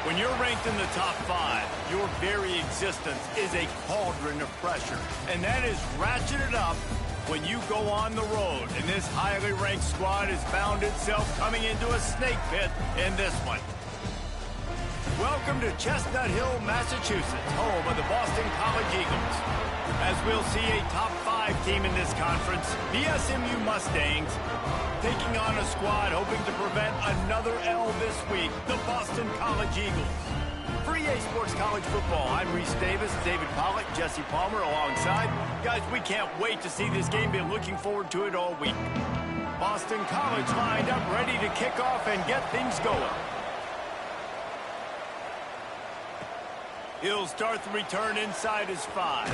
When you're ranked in the top 5, your very existence is a cauldron of pressure. And that is ratcheted up when you go on the road. And this highly ranked squad has found itself coming into a snake pit in this one. Welcome to Chestnut Hill, Massachusetts, home of the Boston College Eagles. As we'll see a top 5 team in this conference, the SMU Mustangs, taking on a squad hoping to prevent another L this week, the Boston College Eagles. For EA Sports College Football, I'm Reese Davis, David Pollack, Jesse Palmer alongside. Guys, we can't wait to see this game. Been looking forward to it all week. Boston College lined up, ready to kick off and get things going. He'll start the return inside his 5.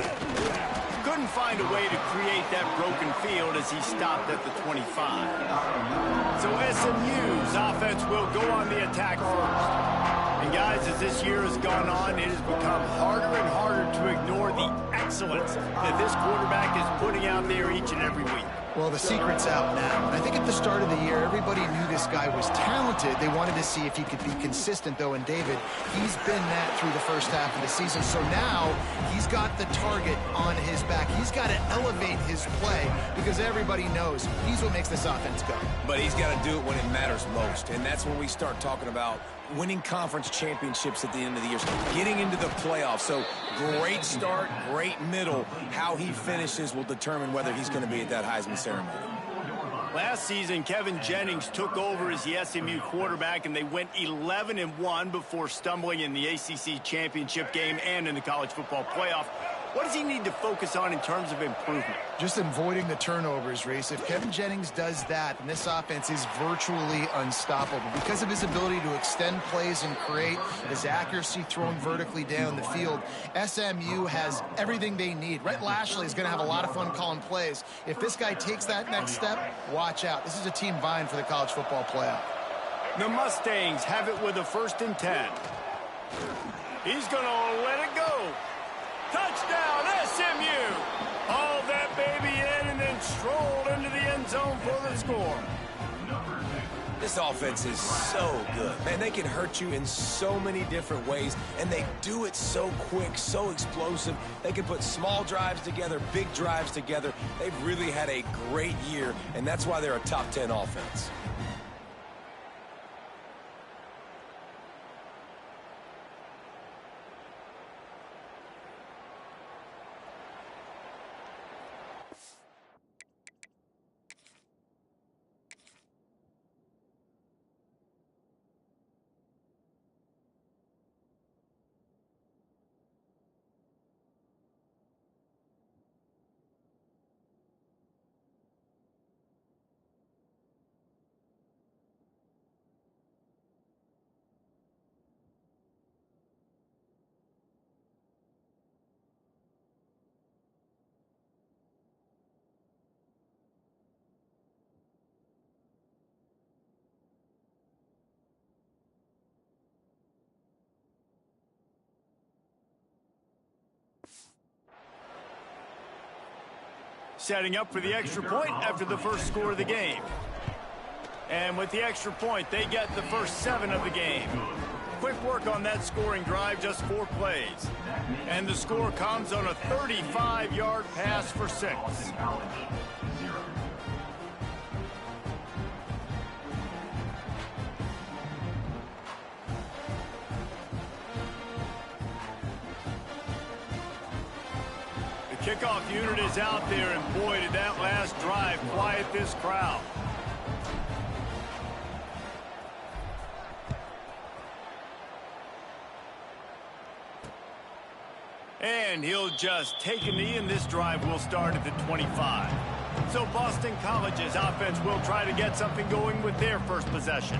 Couldn't find a way to create that broken field as he stopped at the 25. So SMU's offense will go on the attack first. And guys, as this year has gone on, it has become harder and harder to ignore the excellence that this quarterback is putting out there each and every week. Well, the secret's out now. And I think at the start of the year, everybody knew this guy was talented. They wanted to see if he could be consistent, though. And David, he's been that through the first half of the season. So now he's got the target on his back. He's got to elevate his play because everybody knows he's what makes this offense go. But he's got to do it when it matters most. And that's when we start talking about winning conference championships at the end of the year, getting into the playoffs. So great start, great middle. How he finishes will determine whether he's going to be at that Heisman ceremony. Last season, Kevin Jennings took over as the SMU quarterback, and they went 11-1 before stumbling in the ACC championship game and in the college football playoff. What does he need to focus on in terms of improvement? Just avoiding the turnovers, Reese. If Kevin Jennings does that, then this offense is virtually unstoppable because of his ability to extend plays and create, his accuracy thrown vertically down the field. SMU has everything they need. Rhett Lashley is going to have a lot of fun calling plays. If this guy takes that next step, watch out. This is a team vying for the college football playoff. The Mustangs have it with a 1st and 10. He's going to let it go. Touchdown, SMU! Hauled that baby in and then strolled into the end zone for the score. This offense is so good. Man, they can hurt you in so many different ways, and they do it so quick, so explosive. They can put small drives together, big drives together. They've really had a great year, and that's why they're a top 10 offense. Setting up for the extra point after the first score of the game. And with the extra point, they get the first 7 of the game. Quick work on that scoring drive, just 4 plays. And the score comes on a 35-yard pass for 6. Kickoff unit is out there, and boy, did that last drive quiet this crowd. And he'll just take a knee, and this drive will start at the 25. So Boston College's offense will try to get something going with their first possession.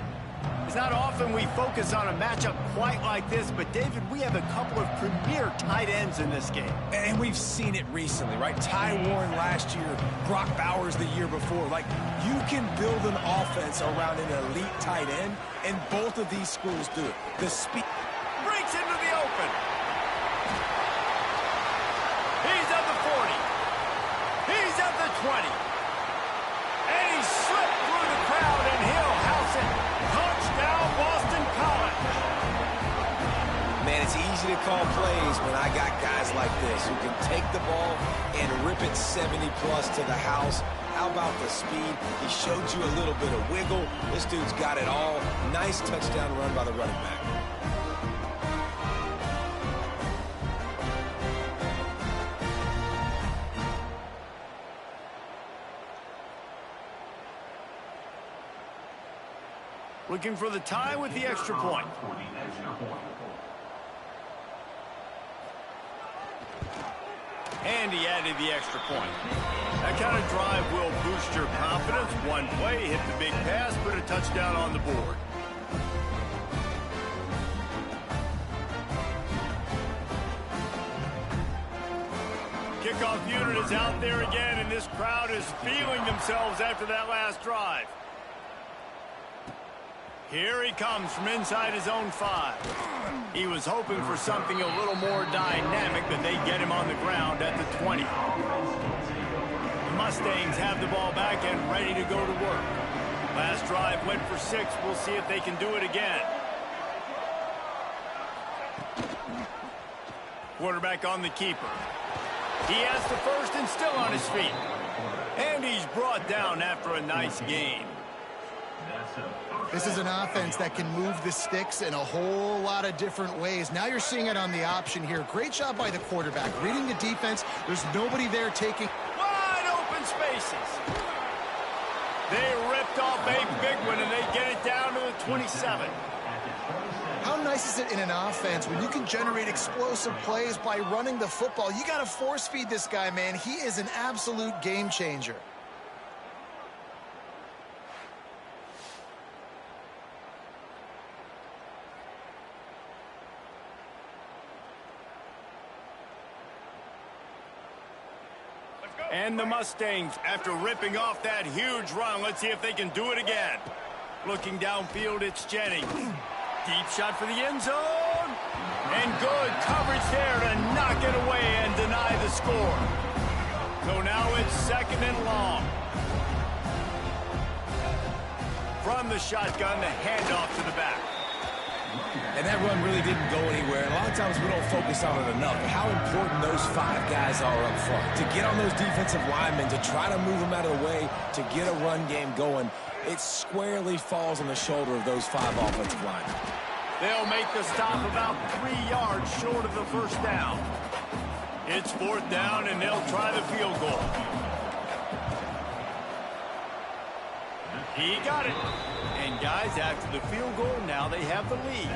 It's not often we focus on a matchup quite like this, but David, we have a couple of premier tight ends in this game. And we've seen it recently, right? Ty Warren last year, Brock Bowers the year before. Like, you can build an offense around an elite tight end, and both of these schools do it. The speed breaks into the open. He's at the 40. He's at the 20. And he slipped through the crowd, and he'll house it. Touchdown, Boston College. call plays when I got guys like this who can take the ball and rip it 70-plus to the house. How about the speed? He showed you a little bit of wiggle. This dude's got it all. Nice touchdown run by the running back. Looking for the tie with the extra point. And he added the extra point. That kind of drive will boost your confidence. One play, hit the big pass, put a touchdown on the board. Kickoff unit is out there again, and this crowd is feeling themselves after that last drive. Here he comes from inside his own 5. He was hoping for something a little more dynamic, but they get him on the ground at the 20. The Mustangs have the ball back and ready to go to work. Last drive went for 6. We'll see if they can do it again. Quarterback on the keeper. He has the first and still on his feet. And he's brought down after a nice gain. This is an offense that can move the sticks in a whole lot of different ways. Now you're seeing it on the option here. Great job by the quarterback. Reading the defense, there's nobody there taking wide open spaces. They ripped off a big one, and they get it down to the 27. How nice is it in an offense when you can generate explosive plays by running the football? You got to force feed this guy, man. He is an absolute game changer. And the Mustangs, after ripping off that huge run, let's see if they can do it again. Looking downfield, it's Jennings. Deep shot for the end zone. And good coverage there to knock it away and deny the score. So now it's 2nd and long. From the shotgun, the handoff to the back. And that run really didn't go anywhere. A lot of times we don't focus on it enough. How important those 5 guys are up front. To get on those defensive linemen, to try to move them out of the way, to get a run game going, it squarely falls on the shoulder of those 5 offensive linemen. They'll make the stop about 3 yards short of the first down. It's 4th down, and they'll try the field goal. He got it. And guys, after the field goal, now they have the lead.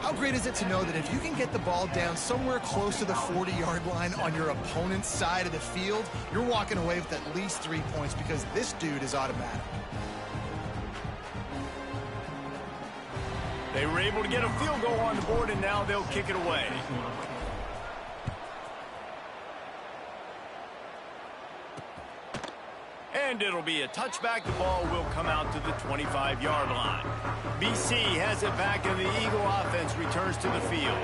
How great is it to know that if you can get the ball down somewhere close to the 40-yard line on your opponent's side of the field, you're walking away with at least 3 points because this dude is automatic. They were able to get a field goal on the board, and now they'll kick it away. And it'll be a touchback. The ball will come out to the 25-yard line. BC has it back, and the Eagle offense returns to the field.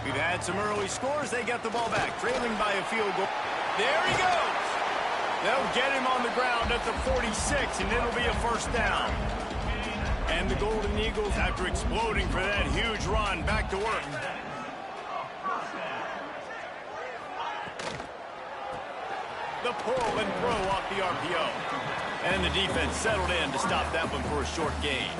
We've had some early scores. They got the ball back, trailing by a field goal. There he goes. They'll get him on the ground at the 46, and it'll be a first down. And the Golden Eagles, after exploding for that huge run, back to work. The pull and throw off the RPO. And the defense settled in to stop that one for a short gain.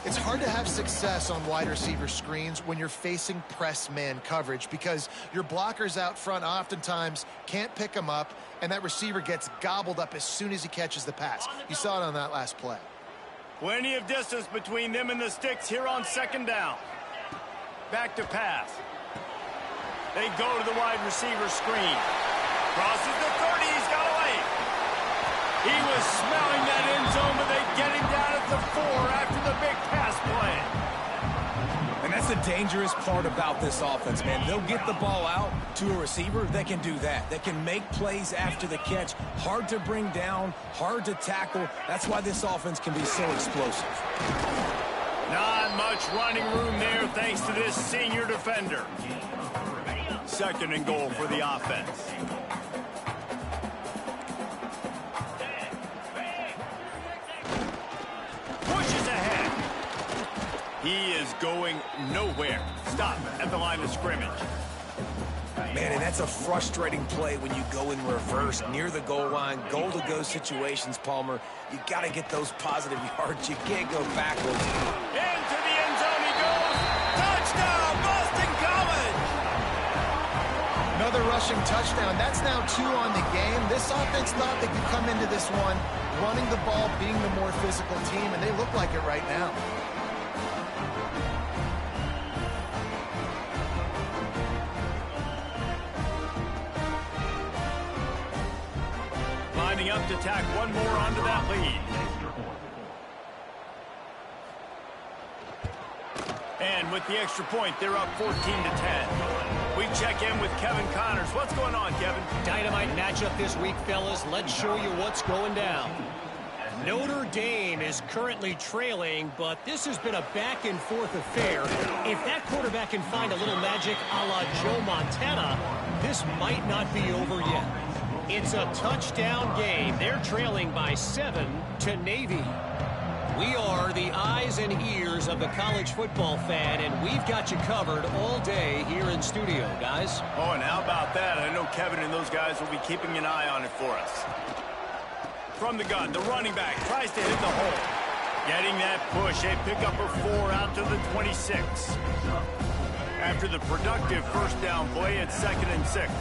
It's hard to have success on wide receiver screens when you're facing press man coverage because your blockers out front oftentimes can't pick them up, and that receiver gets gobbled up as soon as he catches the pass. You saw it on that last play. Plenty of distance between them and the sticks here on 2nd down. Back to pass. They go to the wide receiver screen. Crosses the 30, he's got away. He was smelling that end zone, but they get him down at the 4 after the big pass play. And that's the dangerous part about this offense, man. They'll get the ball out to a receiver that can do that. That can make plays after the catch. Hard to bring down, hard to tackle. That's why this offense can be so explosive. Not much running room there thanks to this senior defender. 2nd and goal for the offense. Pushes ahead. He is going nowhere. Stop at the line of scrimmage. Man, and that's a frustrating play when you go in reverse near the goal line. Goal-to-go situations, Palmer. You got to get those positive yards. You can't go backwards. Into the end zone he goes. Touchdown, Boston College! Another rushing touchdown. That's now 2 on the game. This offense thought they could come into this one running the ball, being the more physical team, and they look like it right now. Lining up to tack one more onto that lead. And with the extra point, they're up 14-10. We check in with Kevin Connors. What's going on, Kevin? Dynamite matchup this week, fellas. Let's show you what's going down. Notre Dame is currently trailing, but this has been a back-and-forth affair. If that quarterback can find a little magic a la Joe Montana, this might not be over yet. It's a touchdown game. They're trailing by 7 to Navy. We are the eyes and ears of the college football fan, and we've got you covered all day here in studio, guys. Oh, and how about that? I know Kevin and those guys will be keeping an eye on it for us. From the gun, the running back tries to hit the hole. Getting that push, a pickup of 4 out to the 26. After the productive first down play, it's 2nd and 6.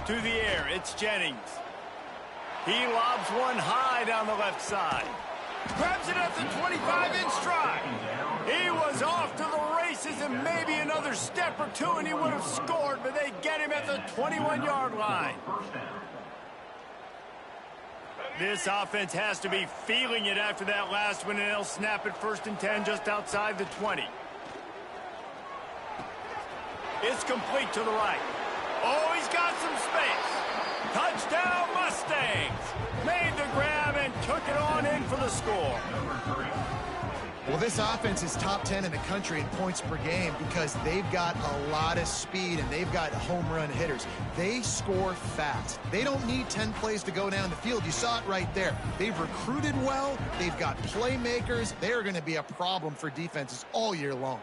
To the air, it's Jennings. He lobs one high down the left side. Grabs it at the 25 in stride. He was off to the races and maybe another step or two and he would have scored, but they get him at the 21-yard line. This offense has to be feeling it after that last one, and they'll snap it 1st and 10 just outside the 20. It's complete to the right. Oh, he's got some space. Touchdown, Mustangs. Made the grab and took it on in for the score. Well, this offense is top 10 in the country in points per game because they've got a lot of speed and they've got home run hitters. They score fast. They don't need 10 plays to go down the field. You saw it right there. They've recruited well. They've got playmakers. They're going to be a problem for defenses all year long.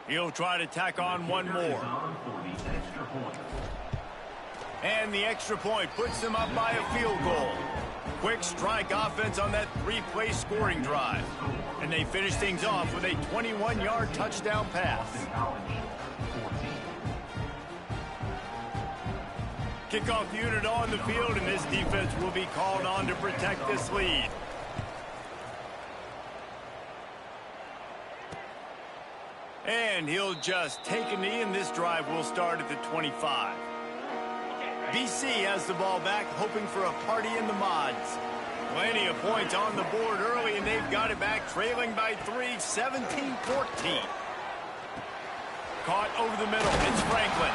He'll try to tack on one more. And the extra point puts them up by a field goal. Quick strike offense on that 3-play scoring drive. And they finish things off with a 21-yard touchdown pass. Kickoff unit on the field, and this defense will be called on to protect this lead. And he'll just take a knee, and this drive will start at the 25. BC has the ball back, hoping for a party in the mods. Plenty of points on the board early, and they've got it back, trailing by 3, 17-14. Caught over the middle, it's Franklin.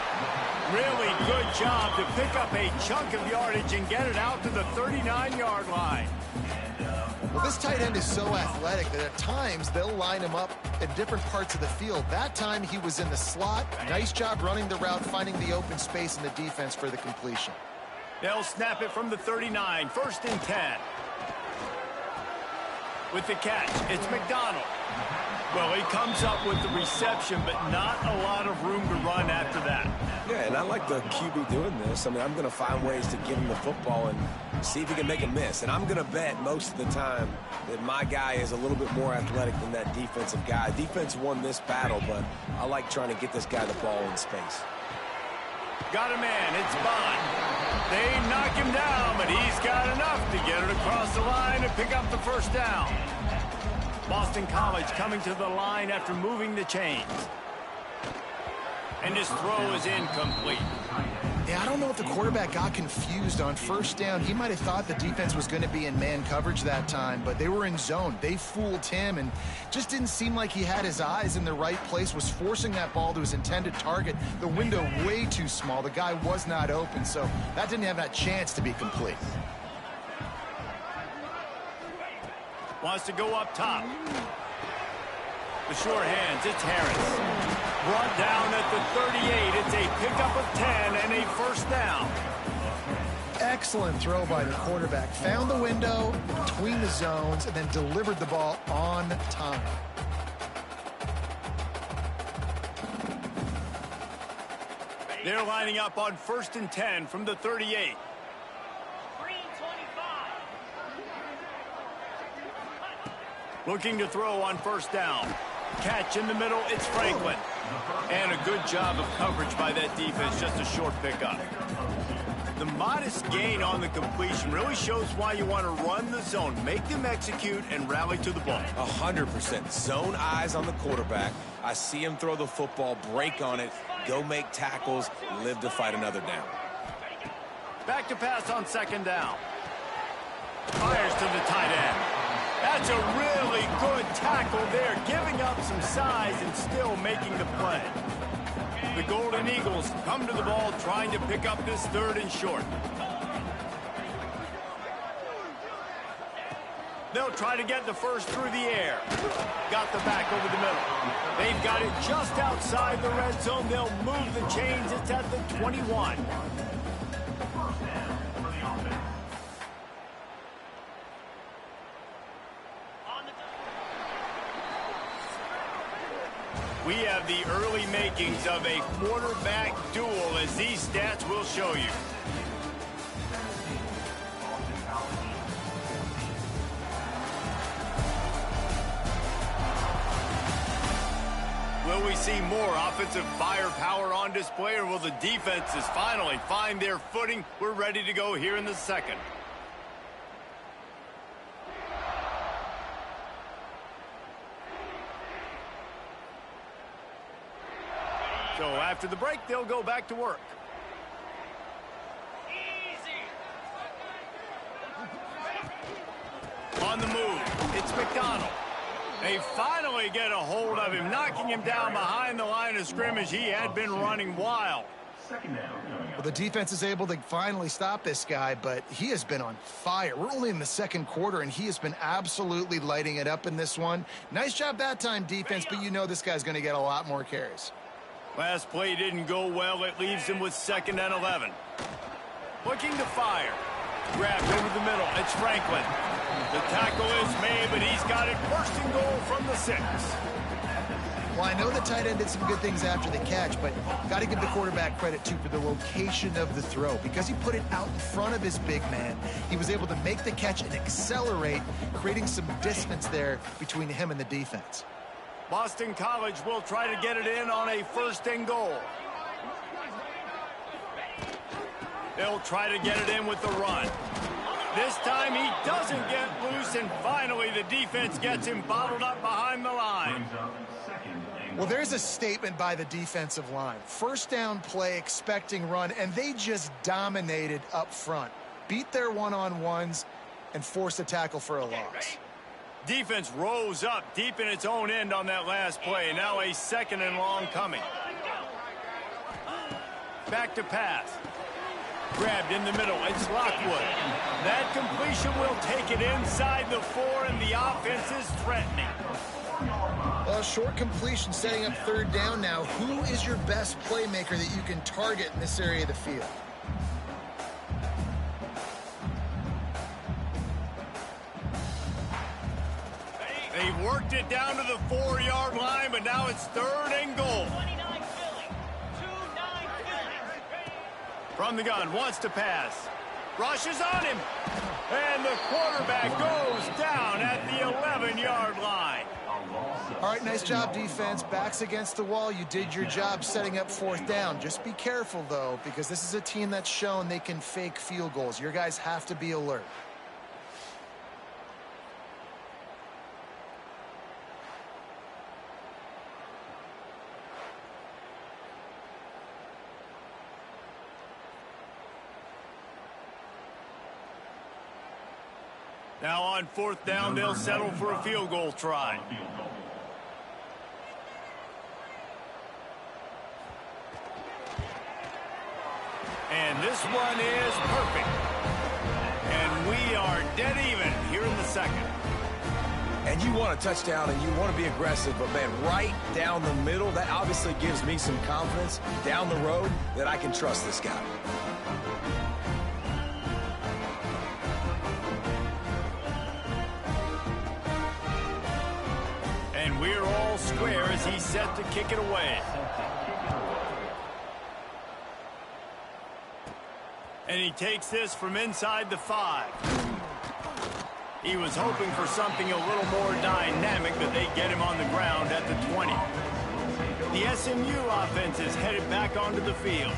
Really good job to pick up a chunk of yardage and get it out to the 39-yard line. Well, this tight end is so athletic that at times they'll line him up in different parts of the field. That time he was in the slot. Nice job running the route, finding the open space in the defense for the completion. They'll snap it from the 39, 1st and 10. With the catch, it's McDonald. Well, he comes up with the reception, but not a lot of room to run after that. Yeah, and I like the QB doing this. I mean, I'm going to find ways to give him the football and see if he can make a miss. And I'm going to bet most of the time that my guy is a little bit more athletic than that defensive guy. Defense won this battle, but I like trying to get this guy the ball in space. Got a man, it's Bond. They knock him down, but he's got enough to get it across the line and pick up the first down. Boston College coming to the line after moving the chains. And his throw is incomplete. Yeah, I don't know if the quarterback got confused on first down. He might have thought the defense was going to be in man coverage that time, but they were in zone. They fooled him and just didn't seem like he had his eyes in the right place, was forcing that ball to his intended target. The window way too small. The guy was not open, so that didn't have that chance to be complete. Wants to go up top. The short hands, it's Harris. Brought down at the 38. It's a pickup of 10 and a first down. Excellent throw by the quarterback. Found the window between the zones and then delivered the ball on time. They're lining up on 1st and 10 from the 38. Looking to throw on first down. Catch in the middle, it's Franklin. And a good job of coverage by that defense, just a short pickup. The modest gain on the completion really shows why you want to run the zone, make them execute, and rally to the ball. 100%. Zone eyes on the quarterback. I see him throw the football, break on it, go make tackles, live to fight another down. Back to pass on 2nd down. Fires to the tight end. That's a really good tackle there, giving up some size and still making the play. The Golden Eagles come to the ball trying to pick up this 3rd and short. They'll try to get the first through the air. Got the back over the middle. They've got it just outside the red zone. They'll move the chains. It's at the 21. We have the early makings of a quarterback duel, as these stats will show you. Will we see more offensive firepower on display, or will the defenses finally find their footing? We're ready to go here in the 2nd. So after the break, they'll go back to work. On the move, it's McDonald. They finally get a hold of him, knocking him down behind the line of scrimmage. He had been running wild. Well, the defense is able to finally stop this guy, but he has been on fire. We're only in the 2nd quarter, and he has been absolutely lighting it up in this one. Nice job that time, defense, but you know this guy's going to get a lot more carries. Last play didn't go well. It leaves him with 2nd and 11. Looking to fire. Grabbed over the middle. It's Franklin. The tackle is made, but he's got it 1st and goal from the 6. Well, I know the tight end did some good things after the catch, but got to give the quarterback credit, too, for the location of the throw. Because he put it out in front of his big man, he was able to make the catch and accelerate, creating some distance there between him and the defense. Boston College will try to get it in on a 1st and goal. They'll try to get it in with the run. This time he doesn't get loose, and finally the defense gets him bottled up behind the line. Well, there's a statement by the defensive line. 1st down play, expecting run, and they just dominated up front. Beat their one-on-ones and forced a tackle for a loss. Defense rose up deep in its own end on that last play. Now a 2nd and long coming. Back to pass. Grabbed in the middle. It's Lockwood. That completion will take it inside the 4, and the offense is threatening. Well, short completion setting up 3rd down now. Who is your best playmaker that you can target in this area of the field? They've worked it down to the 4-yard line, but now it's 3rd and goal. From the gun, wants to pass. Rushes on him. And the quarterback goes down at the 11-yard line. All right, nice job, defense. Backs against the wall. You did your job setting up 4th down. Just be careful, though, because this is a team that's shown they can fake field goals. Your guys have to be alert. Now on 4th down, they'll settle for a field goal try. And this one is perfect. And we are dead even here in the 2nd. And you want a touchdown and you want to be aggressive, but man, right down the middle, that obviously gives me some confidence down the road that I can trust this guy. And we're all square as he's set to kick it away. And he takes this from inside the 5. He was hoping for something a little more dynamic, but they get him on the ground at the 20. The SMU offense is headed back onto the field.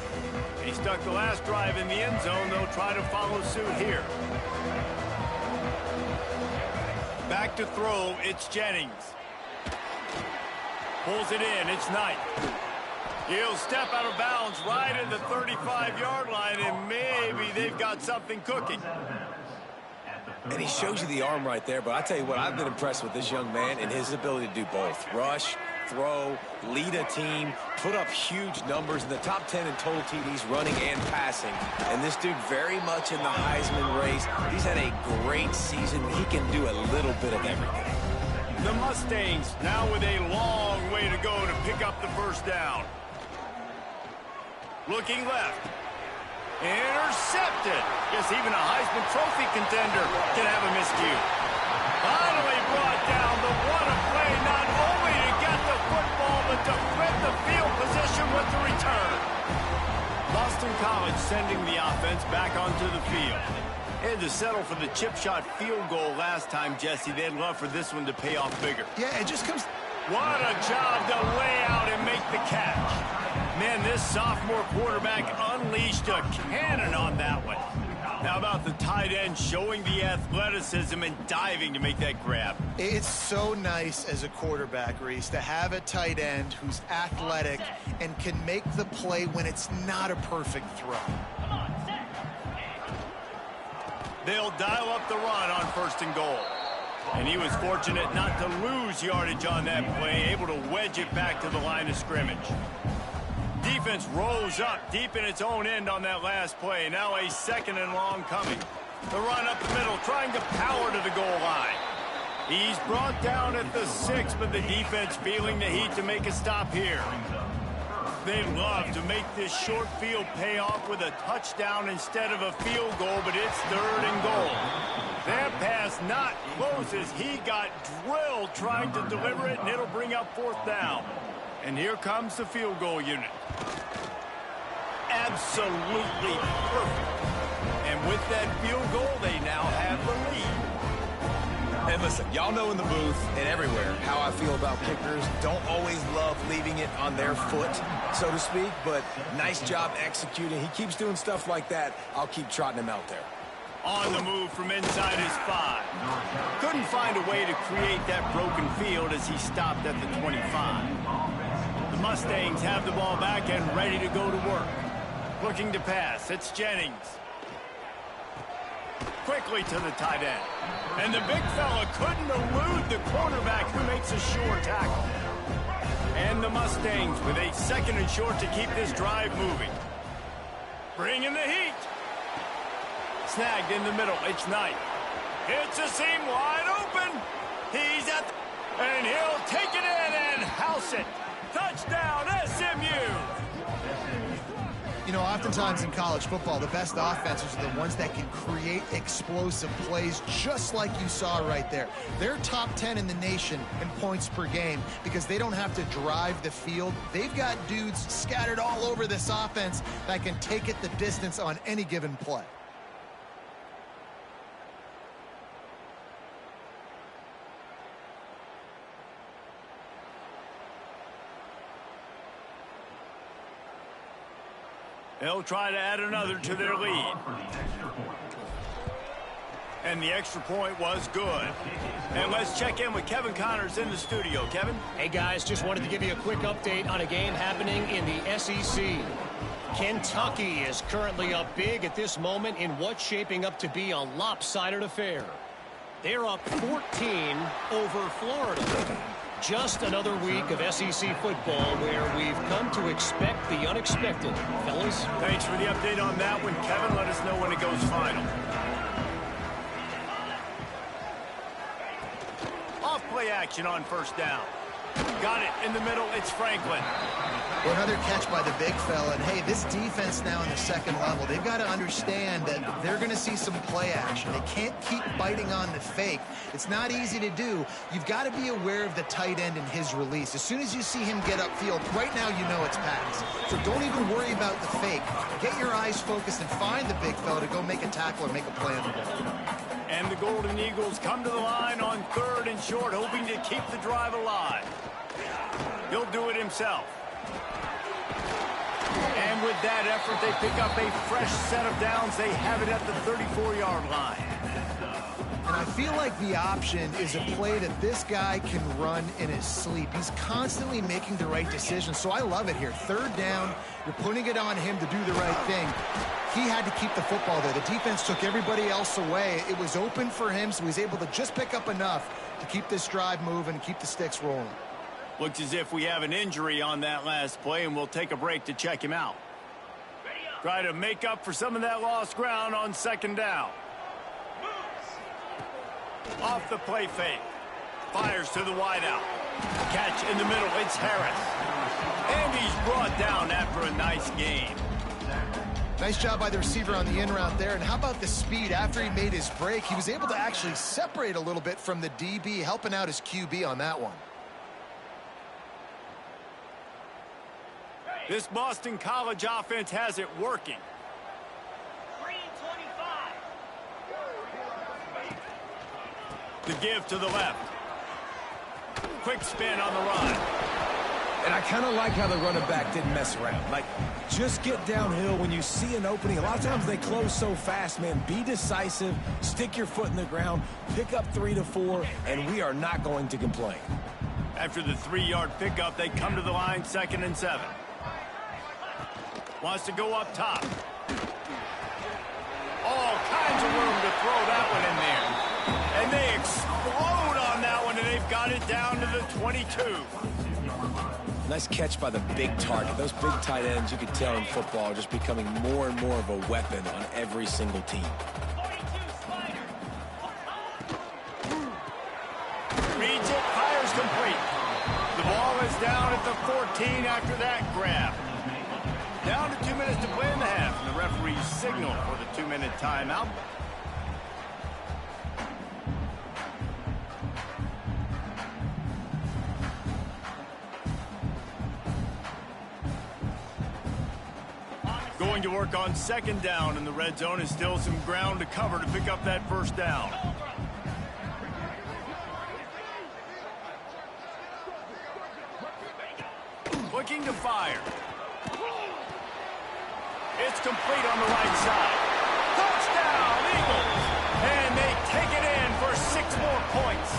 They stuck the last drive in the end zone. They'll try to follow suit here. Back to throw, it's Jennings. Pulls it in, it's Knight. He'll step out of bounds right at the 35-yard line, and maybe they've got something cooking. And he shows you the arm right there, but I tell you what, I've been impressed with this young man and his ability to do both. Rush, throw, lead a team, put up huge numbers in the top 10 in total TDs, running and passing. And this dude very much in the Heisman race. He's had a great season. He can do a little bit of everything. The Mustangs now with a long way to go to pick up the first down. Looking left. Intercepted. Guess even a Heisman Trophy contender can have a miscue. Finally brought down, but what a play, not only to get the football, but to flip the field position with the return. Boston College sending the offense back onto the field. They had to settle for the chip shot field goal last time, Jesse. They'd love for this one to pay off bigger. Yeah, it just comes... What a job to lay out and make the catch. Man, this sophomore quarterback unleashed a cannon on that one. How about the tight end showing the athleticism and diving to make that grab? It's so nice as a quarterback, Reese, to have a tight end who's athletic and can make the play when it's not a perfect throw. They'll dial up the run on 1st and goal. And he was fortunate not to lose yardage on that play, able to wedge it back to the line of scrimmage. Defense rose up deep in its own end on that last play. Now a 2nd and long coming. The run up the middle, trying to power to the goal line. He's brought down at the 6, but the defense feeling the heat to make a stop here. They'd love to make this short field pay off with a touchdown instead of a field goal, but it's 3rd and goal. That pass not close as he got drilled trying to deliver it, and it'll bring up 4th down. And here comes the field goal unit. Absolutely perfect. And with that field goal, they now have the lead. And listen, y'all know in the booth and everywhere how I feel about kickers. Don't always love leaving it on their foot, so to speak, but nice job executing. He keeps doing stuff like that. I'll keep trotting him out there. On the move from inside his 5. Couldn't find a way to create that broken field as he stopped at the 25. The Mustangs have the ball back and ready to go to work. Looking to pass, it's Jennings. Quickly to the tight end. And the big fella couldn't elude the quarterback who makes a sure tackle. And the Mustangs with a 2nd and short to keep this drive moving. Bringing the heat. Snagged in the middle, it's Knight. It's a seam wide open. He's at the... And he'll take it in and house it. Touchdown, SMU. You know, oftentimes in college football, the best offenses are the ones that can create explosive plays, just like you saw right there. They're top 10 in the nation in points per game because they don't have to drive the field. They've got dudes scattered all over this offense that can take it the distance on any given play. They'll try to add another to their lead. And the extra point was good. And let's check in with Kevin Connors in the studio. Kevin? Hey, guys, just wanted to give you a quick update on a game happening in the SEC. Kentucky is currently up big at this moment in what's shaping up to be a lopsided affair. They're up 14 over Florida. Just another week of SEC football where we've come to expect the unexpected. Fellas? Thanks for the update on that one, Kevin. Let us know when it goes final. off play action on first down. Got it in the middle. It's Franklin. Well, another catch by the big fella. And, hey, this defense now in the second level, they've got to understand that they're going to see some play action. They can't keep biting on the fake. It's not easy to do. You've got to be aware of the tight end and his release. As soon as you see him get upfield, right now you know it's pass. So don't even worry about the fake. Get your eyes focused and find the big fella to go make a tackle or make a play on the ball. And the Golden Eagles come to the line on 3rd and short, hoping to keep the drive alive. He'll do it himself. And with that effort, they pick up a fresh set of downs. They have it at the 34-yard line. And I feel like the option is a play that this guy can run in his sleep. He's constantly making the right decision, so I love it here. 3rd down, you're putting it on him to do the right thing. He had to keep the football there. The defense took everybody else away. It was open for him, so he was able to just pick up enough to keep this drive moving and keep the sticks rolling. Looks as if we have an injury on that last play, and we'll take a break to check him out. Try to make up for some of that lost ground on 2nd down. Off the play fake. Fires to the wideout. Catch in the middle. It's Harris. And he's brought down after a nice gain. Nice job by the receiver on the in route there. And how about the speed? After he made his break, he was able to actually separate a little bit from the DB, helping out his QB on that one. This Boston College offense has it working. The give to the left. Quick spin on the run. And I kind of like how the running back didn't mess around. Like, just get downhill when you see an opening. A lot of times they close so fast, man. Be decisive, stick your foot in the ground, pick up 3 to 4, and we are not going to complain. After the 3-yard pickup, they come to the line 2nd and 7. Wants to go up top. All kinds of room to throw that one in there. And they explode on that one, and they've got it down to the 22. Nice catch by the big target. Those big tight ends, you can tell in football, are just becoming more and more of a weapon on every single team. Reads it, fires complete. The ball is down at the 14 after that grab. Down to 2 minutes to play in the half, and the referee's signal for the 2-minute timeout. Going to work on 2nd down, and the red zone is still some ground to cover to pick up that 1st down. Looking to fire. It's complete on the right side. Touchdown, Eagles! And they take it in for 6 more points.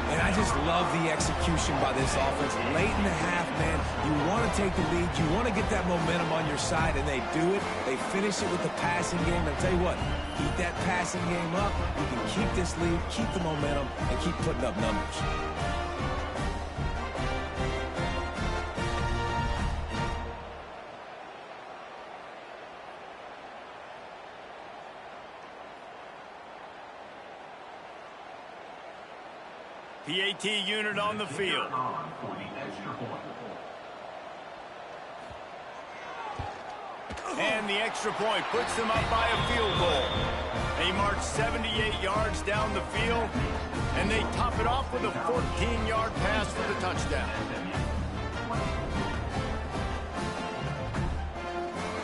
And I just love the execution by this offense. Late in the half, man, you want to take the lead. You want to get that momentum on your side, and they do it. They finish it with the passing game. And I'll tell you what, keep that passing game up. You can keep this lead, keep the momentum, and keep putting up numbers. PAT unit on the field. And the extra point puts them up by a field goal. They march 78 yards down the field, and they top it off with a 14-yard pass for the touchdown.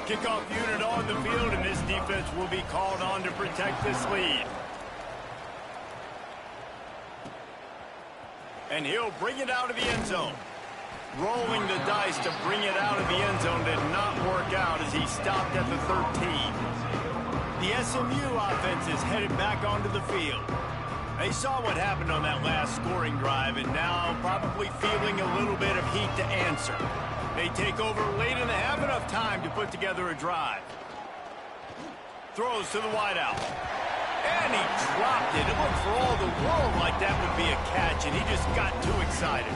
Kickoff unit on the field, and this defense will be called on to protect this lead. And he'll bring it out of the end zone. Rolling the dice to bring it out of the end zone did not work out as he stopped at the 13. The SMU offense is headed back onto the field. They saw what happened on that last scoring drive and now probably feeling a little bit of heat to answer. They take over late and they have enough time to put together a drive. Throws to the wideout. And he dropped it. It looked for all the world like that would be a catch, and he just got too excited.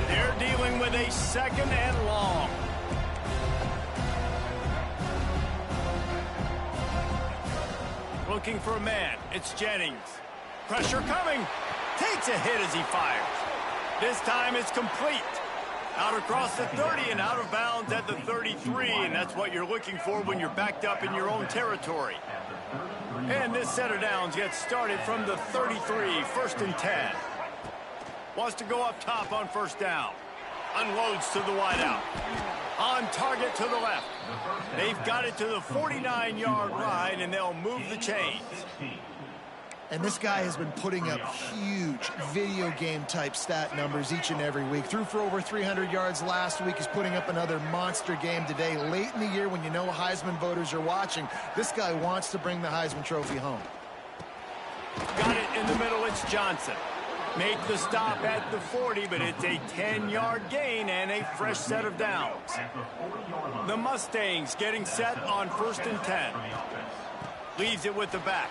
They're dealing with a 2nd and long. Looking for a man. It's Jennings. Pressure coming. Takes a hit as he fires. This time it's complete. Out across the 30 and out of bounds at the 33, and that's what you're looking for when you're backed up in your own territory. And this set of downs gets started from the 33, first and 10. Wants to go up top on first down. Unloads to the wideout. On target to the left. They've got it to the 49-yard line, and they'll move the chains. And this guy has been putting up huge video game type stat numbers each and every week. Threw for over 300 yards last week. He's putting up another monster game today. Late in the year when you know Heisman voters are watching, this guy wants to bring the Heisman Trophy home. Got it in the middle. It's Johnson. Make the stop at the 40, but it's a 10-yard gain and a fresh set of downs. The Mustangs getting set on first and 10. Leaves it with the back.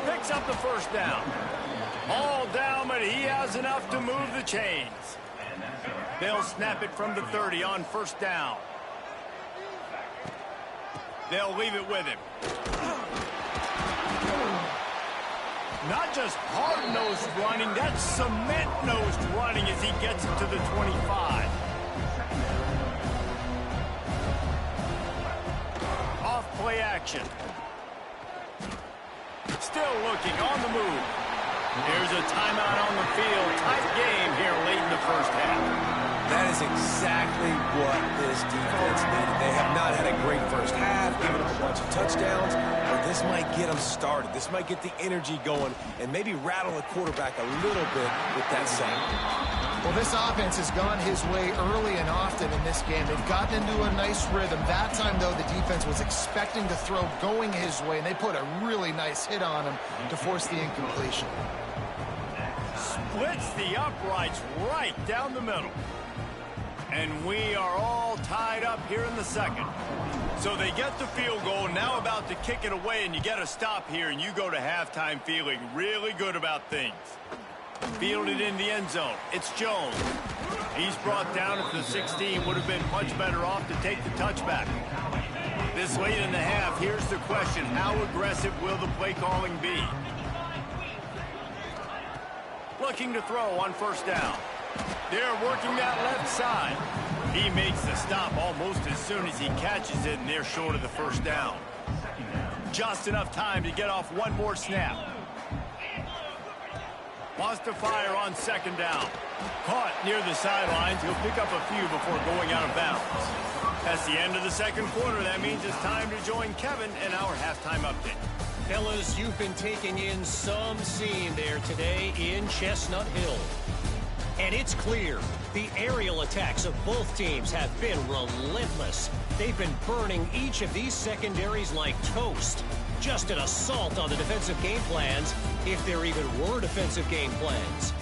Picks up the first down. All down, but he has enough to move the chains. They'll snap it from the 30 on first down. They'll leave it with him. Not just hard-nosed running, that's cement-nosed running as he gets it to the 25. Off play action. Still looking on the move. There's a timeout on the field. Tight game here late in the first half. That is exactly what this defense needed. They have not had a great first half, given up a bunch of touchdowns, but this might get them started. This might get the energy going and maybe rattle the quarterback a little bit with that sack. Well, this offense has gone his way early and often in this game. They've gotten into a nice rhythm. That time, though, the defense was expecting to throw going his way, and they put a really nice hit on him to force the incompletion. Splits the uprights right down the middle. And we are all tied up here in the second. So they get the field goal, now about to kick it away, and you get a stop here, and you go to halftime feeling really good about things. Fielded in the end zone. It's Jones. He's brought down at the 16. Would have been much better off to take the touchback. This late in the half, here's the question. How aggressive will the play calling be? Looking to throw on first down. They're working that left side. He makes the stop almost as soon as he catches it, and they're short of the first down. Just enough time to get off one more snap. Wants to fire on second down. Caught near the sidelines. He'll pick up a few before going out of bounds. That's the end of the second quarter. That means it's time to join Kevin in our halftime update. Fellas, you've been taking in some scene there today in Chestnut Hill. And it's clear, the aerial attacks of both teams have been relentless. They've been burning each of these secondaries like toast. Just an assault on the defensive game plans, if there even were defensive game plans.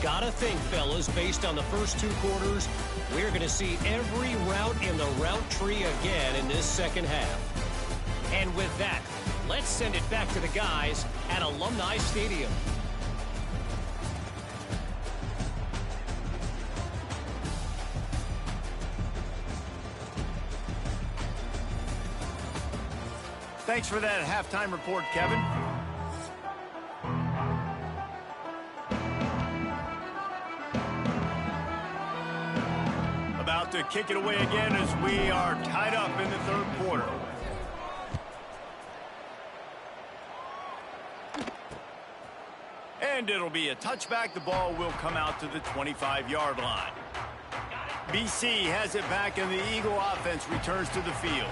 Gotta think, fellas, based on the first two quarters, we're going to see every route in the route tree again in this second half. And with that, let's send it back to the guys at Alumni Stadium. Thanks for that halftime report, Kevin. About to kick it away again as we are tied up in the third quarter. And it'll be a touchback. The ball will come out to the 25-yard line. BC has it back, and the Eagle offense returns to the field.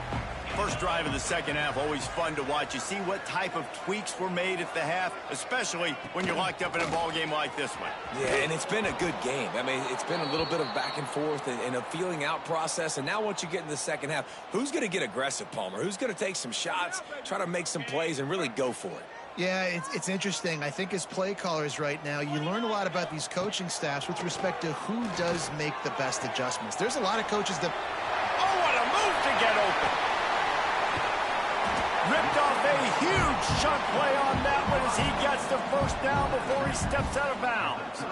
First drive of the second half, always fun to watch. You see what type of tweaks were made at the half, especially when you're locked up in a ball game like this one. Yeah, and it's been a good game. I mean, it's been a little bit of back and forth and a feeling out process. And now once you get in the second half, who's going to get aggressive, Palmer? Who's going to take some shots, try to make some plays, and really go for it? Yeah, it's interesting. I think as play callers right now, you learn a lot about these coaching staffs with respect to who does make the best adjustments. There's a lot of coaches that... Oh, what a move to get open! Ripped off a huge chunk play on that one as he gets the first down before he steps out of bounds.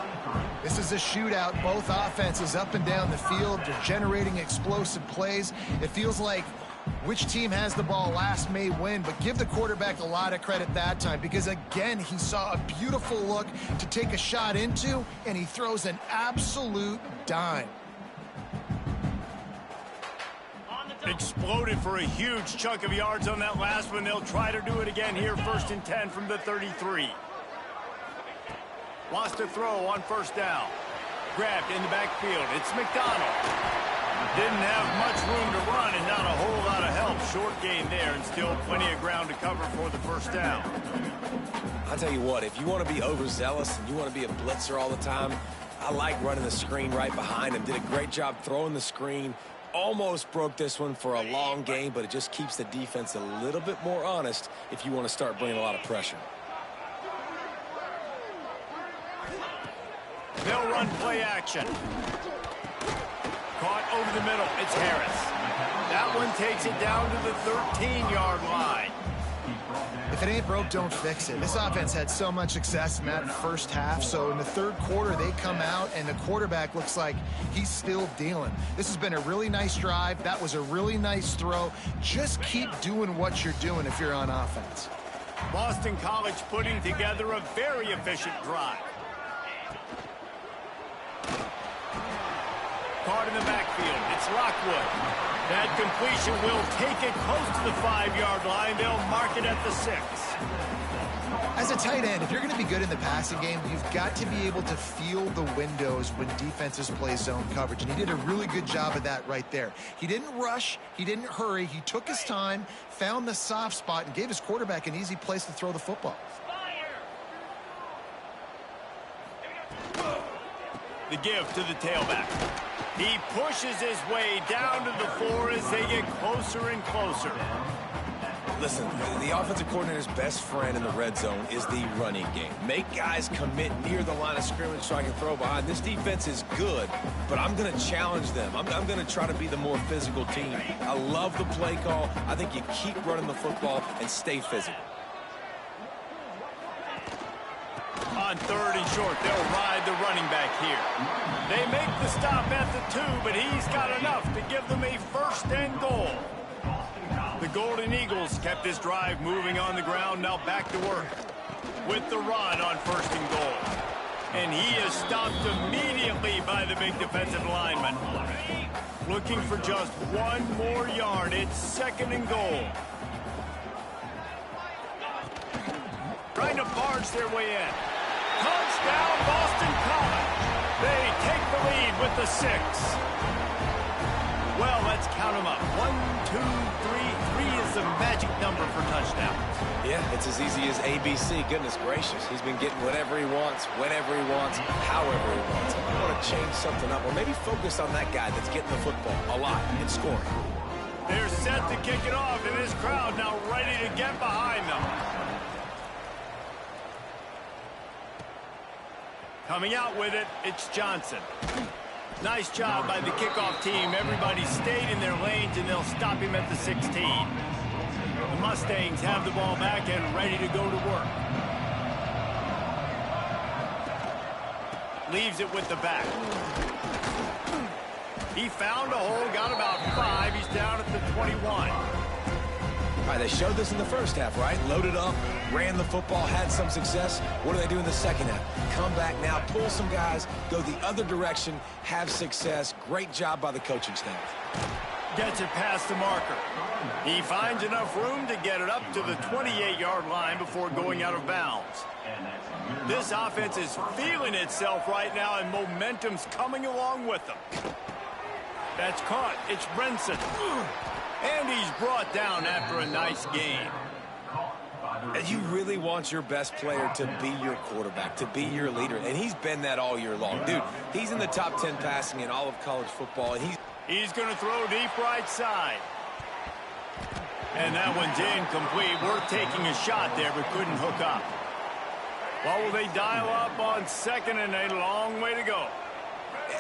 This is a shootout. Both offenses up and down the field. They're generating explosive plays. It feels like Which team has the ball last may win, but give the quarterback a lot of credit that time because, again, he saw a beautiful look to take a shot into, and he throws an absolute dime. Exploded for a huge chunk of yards on that last one. They'll try to do it again here, 1st and 10 from the 33. Wants to throw on 1st down. Grabbed in the backfield. It's McDonald. Didn't have much room to run and not a whole lot of help. Short gain there and still plenty of ground to cover for the 1st down. I'll tell you what, if you want to be overzealous and you want to be a blitzer all the time, I like running the screen right behind him. Did a great job throwing the screen. Almost broke this one for a long game, but it just keeps the defense a little bit more honest if you want to start bringing a lot of pressure. They'll run play action. Caught over the middle. It's Harris. That one takes it down to the 13-yard line. If it ain't broke, don't fix it. This offense had so much success in that 1st half, so in the 3rd quarter, they come out, and the quarterback looks like he's still dealing. This has been a really nice drive. That was a really nice throw. Just keep doing what you're doing if you're on offense. Boston College putting together a very efficient drive. Caught in the backfield. It's Lockwood. That completion will take it close to the 5-yard line. They'll mark it at the 6. As a tight end, if you're going to be good in the passing game, you've got to be able to feel the windows when defenses play zone coverage. And he did a really good job of that right there. He didn't rush. He didn't hurry. He took his time, found the soft spot, and gave his quarterback an easy place to throw the football. The give to the tailback. He pushes his way down to the 4 as they get closer and closer. Listen, the offensive coordinator's best friend in the red zone is the running game. Make guys commit near the line of scrimmage so I can throw behind. This defense is good, but I'm going to challenge them. I'm going to try to be the more physical team. I love the play call. I think you keep running the football and stay physical. On 3rd and short, they'll ride the running back here. They make the stop at the 2, but he's got enough to give them a 1st and goal. The Golden Eagles kept this drive moving on the ground, now back to work with the run on 1st and goal. And he is stopped immediately by the big defensive lineman. Looking for just 1 more yard. It's 2nd and goal. Trying to barge their way in. Touchdown, Boston College. They take the lead with the 6. Well, let's count them up. 1, 2, 3. 3 is the magic number for touchdowns. Yeah, it's as easy as ABC. Goodness gracious. He's been getting whatever he wants, whenever he wants, however he wants. I want to change something up, or maybe focus on that guy that's getting the football a lot and scoring. They're set to kick it off, and this crowd now ready to get behind them. Coming out with it, it's Johnson. Nice job by the kickoff team. Everybody stayed in their lanes, and they'll stop him at the 16. The Mustangs have the ball back and ready to go to work. Leaves it with the back. He found a hole, got about 5. He's down at the 21. All right, they showed this in the 1st half, right? Loaded up, ran the football, had some success. What do they do in the 2nd half? Come back now, pull some guys, go the other direction, have success. Great job by the coaching staff. Gets it past the marker. He finds enough room to get it up to the 28-yard line before going out of bounds. This offense is feeling itself right now, and momentum's coming along with them. That's caught. It's Brinson. And he's brought down after a nice game. And you really want your best player to be your quarterback, to be your leader. And he's been that all year long. Dude, he's in the top 10 passing in all of college football. And he's going to throw deep right side. And that one's incomplete. We're taking a shot there, but couldn't hook up. Well, will they dial up on 2nd and a long way to go?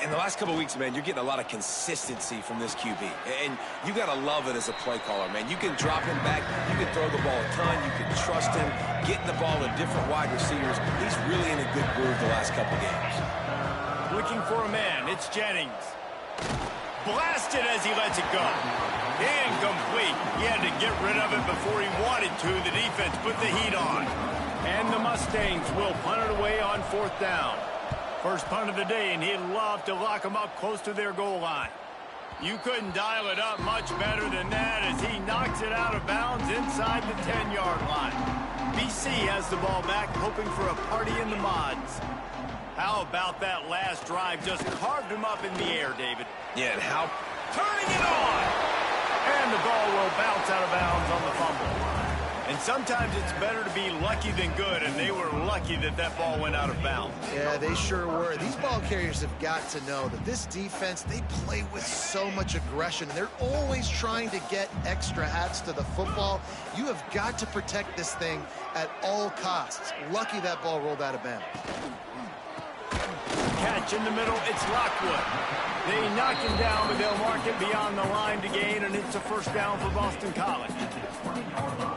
In the last couple of weeks, man, you're getting a lot of consistency from this QB. And you got to love it as a play caller, man. You can drop him back. You can throw the ball a ton. You can trust him, getting the ball to different wide receivers. He's really in a good groove the last couple of games. Looking for a man. It's Jennings. blasted as he lets it go. Incomplete. He had to get rid of it before he wanted to. The defense put the heat on. And the Mustangs will punt it away on 4th down. First punt of the day, and he'd love to lock them up close to their goal line. You couldn't dial it up much better than that as he knocks it out of bounds inside the 10-yard line. BC has the ball back, hoping for a party in the mods. How about that last drive? Just carved him up in the air, David. Yeah, and how... Turning it on! And the ball will bounce out of bounds on the fumble. And sometimes it's better to be lucky than good, and they were lucky that that ball went out of bounds. Yeah, they sure were. These ball carriers have got to know that this defense, they play with so much aggression. They're always trying to get extra hats to the football. You have got to protect this thing at all costs. Lucky that ball rolled out of bounds. Catch in the middle, it's Lockwood. They knock him down, but they'll mark it beyond the line to gain, and it's a first down for Boston College.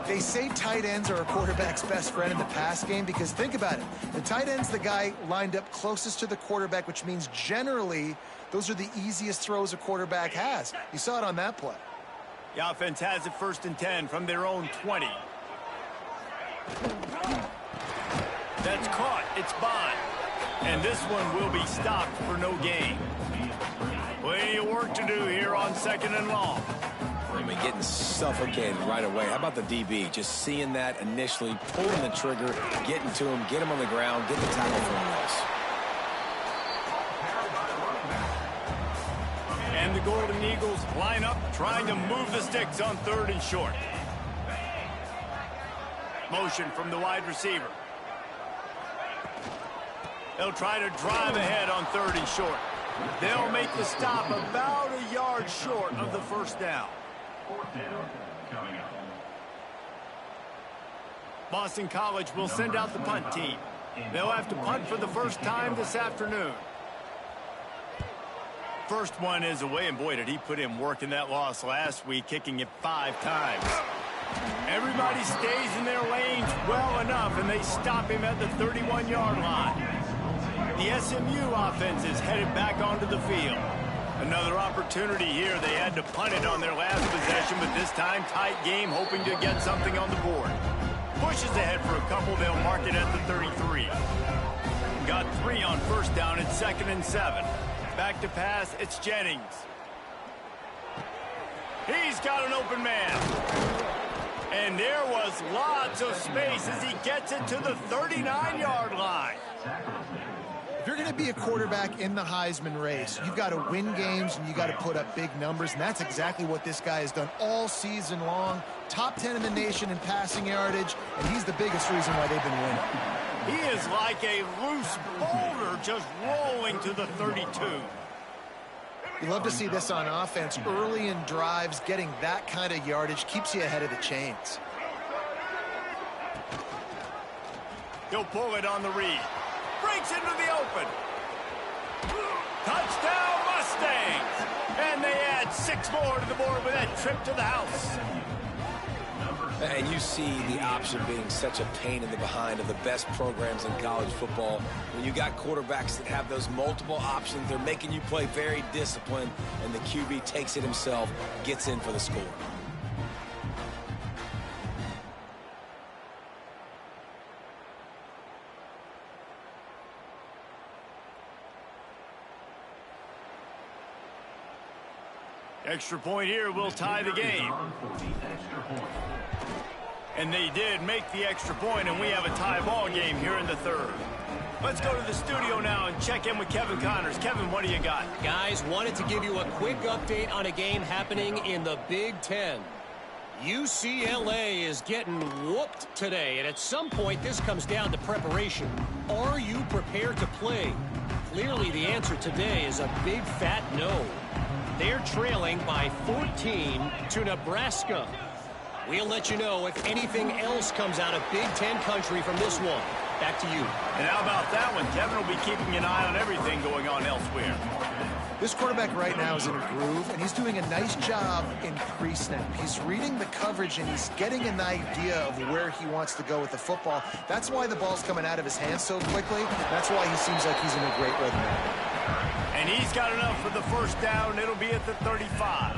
They say tight ends are a quarterback's best friend in the pass game because think about it. The tight end's the guy lined up closest to the quarterback, which means generally those are the easiest throws a quarterback has. You saw it on that play. The offense has it 1st and 10 from their own 20. That's caught. It's Bond. And this one will be stopped for no gain. Plenty of work to do here on 2nd and long. I mean, getting suffocated right away. How about the DB? Just seeing that initially, pulling the trigger, getting to him, get him on the ground, get the tackle for a loss. And the Golden Eagles line up, trying to move the sticks on 3rd and short. Motion from the wide receiver. They'll try to drive ahead on 3rd and short. They'll make the stop about a yard short of the first down. Boston College will send out the punt team. They'll have to punt for the first time this afternoon. First one is away, and boy, did he put in work in that loss last week, kicking it 5 times. Everybody stays in their lanes well enough, and they stop him at the 31-yard line. The SMU offense is headed back onto the field. Another opportunity here. They had to punt it on their last possession, but this time tight game, hoping to get something on the board. Pushes ahead for a couple. They'll mark it at the 33. Got 3 on first down. It's 2nd and 7. Back to pass. It's Jennings. He's got an open man. And there was lots of space as he gets it to the 39-yard line. If you're going to be a quarterback in the Heisman race, you've got to win games and you got to put up big numbers, and that's exactly what this guy has done all season long. Top 10 in the nation in passing yardage, and he's the biggest reason why they've been winning. He is like a loose boulder just rolling to the 32. You love to see this on offense. Early in drives, getting that kind of yardage keeps you ahead of the chains. He'll pull it on the read. Breaks into the open. Touchdown Mustangs! And they add 6 more to the board with that trip to the house. And you see the option being such a pain in the behind of the best programs in college football. When you got quarterbacks that have those multiple options, they're making you play very disciplined, and the QB takes it himself, gets in for the score. Extra point here will tie the game. And they did make the extra point, and we have a tie ball game here in the 3rd. Let's go to the studio now and check in with Kevin Connors. Kevin, what do you got? Guys, wanted to give you a quick update on a game happening in the Big Ten. UCLA is getting whooped today, and at some point this comes down to preparation. Are you prepared to play? Clearly the answer today is a big fat no. They're trailing by 14 to Nebraska. We'll let you know if anything else comes out of Big Ten country from this one. Back to you. And how about that one? Kevin will be keeping an eye on everything going on elsewhere. This quarterback right now is in a groove, and he's doing a nice job in pre-snap. He's reading the coverage, and he's getting an idea of where he wants to go with the football. That's why the ball's coming out of his hands so quickly. That's why he seems like he's in a great rhythm. And he's got enough for the first down. It'll be at the 35.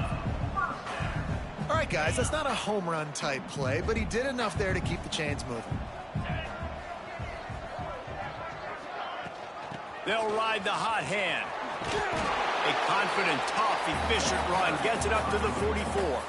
All right, guys, that's not a home run type play, but he did enough there to keep the chains moving. They'll ride the hot hand. A confident, tough, efficient run gets it up to the 44.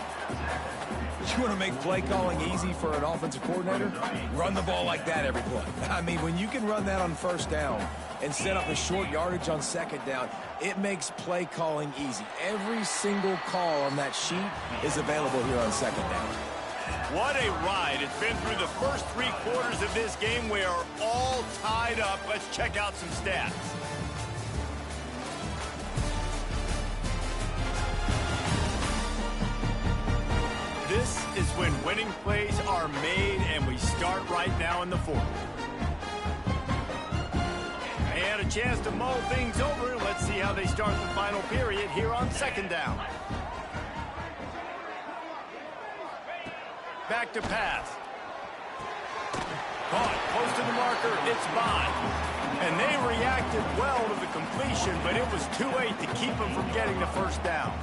You want to make play calling easy for an offensive coordinator? Run the ball like that every play. I mean, when you can run that on first down and set up a short yardage on second down, it makes play calling easy. Every single call on that sheet is available here on second down. What a ride. It's been through the first 3 quarters of this game. We are all tied up. Let's check out some stats. This is when winning plays are made, and we start right now in the 4th. They had a chance to mull things over. Let's see how they start the final period here on second down. Back to pass. Caught close to the marker. It's Bond. And they reacted well to the completion, but it was too late to keep them from getting the first down.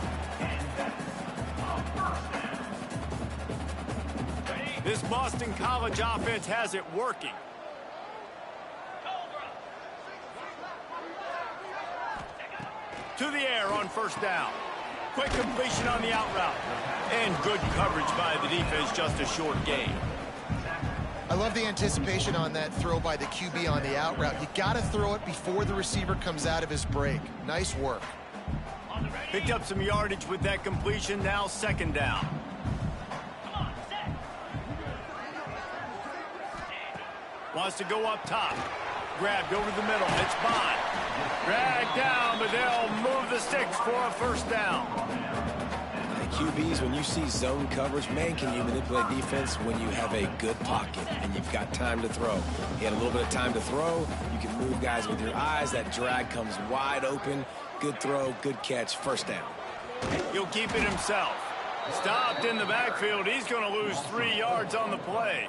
This Boston College offense has it working. To the air on first down. Quick completion on the out route. And good coverage by the defense, just a short gain. I love the anticipation on that throw by the QB on the out route. You got to throw it before the receiver comes out of his break. Nice work. Picked up some yardage with that completion. Now second down. Wants to go up top. Grabbed over the middle. It's Bond. Dragged down, but they'll move the sticks for a first down. QBs, when you see zone coverage, man, can you manipulate defense when you have a good pocket and you've got time to throw. He had a little bit of time to throw. You can move guys with your eyes. That drag comes wide open. Good throw, good catch, first down. He'll keep it himself. Stopped in the backfield. He's going to lose 3 yards on the play.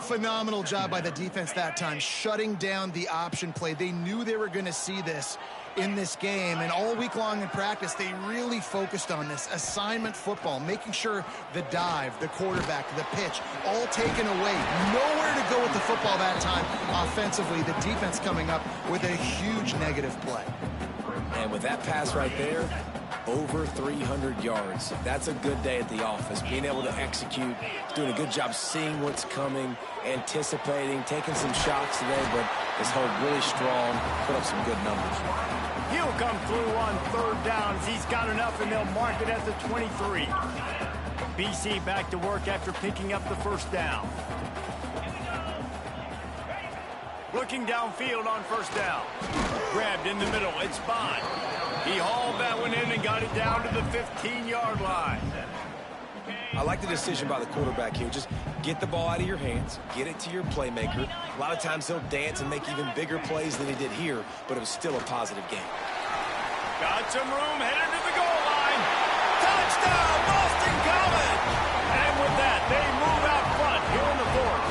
Phenomenal job by the defense that time, shutting down the option play. They knew they were going to see this in this game, and all week long in practice, they really focused on this assignment football, making sure the dive, the quarterback, the pitch, all taken away. Nowhere to go with the football that time offensively. The defense coming up with a huge negative play. And with that pass right there, over 300 yards. That's a good day at the office. Being able to execute, doing a good job seeing what's coming, anticipating, taking some shots today, but is held really strong, put up some good numbers. He'll come through on third downs. He's got enough, and they'll mark it at the 23. BC back to work after picking up the first down. Looking downfield on first down. Grabbed in the middle. It's Bond. He hauled that one in and got it down to the 15-yard line. I like the decision by the quarterback here. Just get the ball out of your hands, get it to your playmaker. A lot of times he'll dance and make even bigger plays than he did here, but it was still a positive game. Got some room, headed to the goal line. Touchdown, Boston College! And with that, they move out front here in the 4th.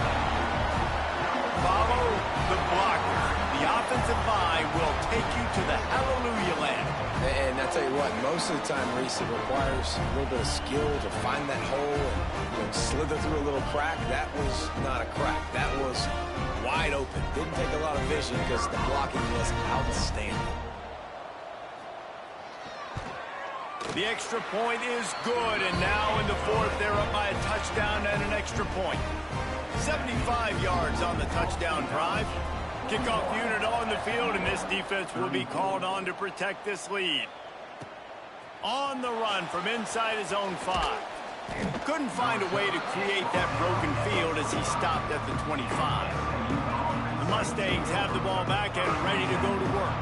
Follow the blocker. The offensive line will take you to the hallelujah land. And I tell you what, most of the time, Reese, it requires a little bit of skill to find that hole and slither through a little crack. That was not a crack. That was wide open. Didn't take a lot of vision because the blocking was outstanding. The extra point is good, and now in the 4th, they're up by a touchdown and an extra point. 75 yards on the touchdown drive. Kickoff unit on the field, and this defense will be called on to protect this lead. On the run from inside his own 5. Couldn't find a way to create that broken field as he stopped at the 25. The Mustangs have the ball back and ready to go to work.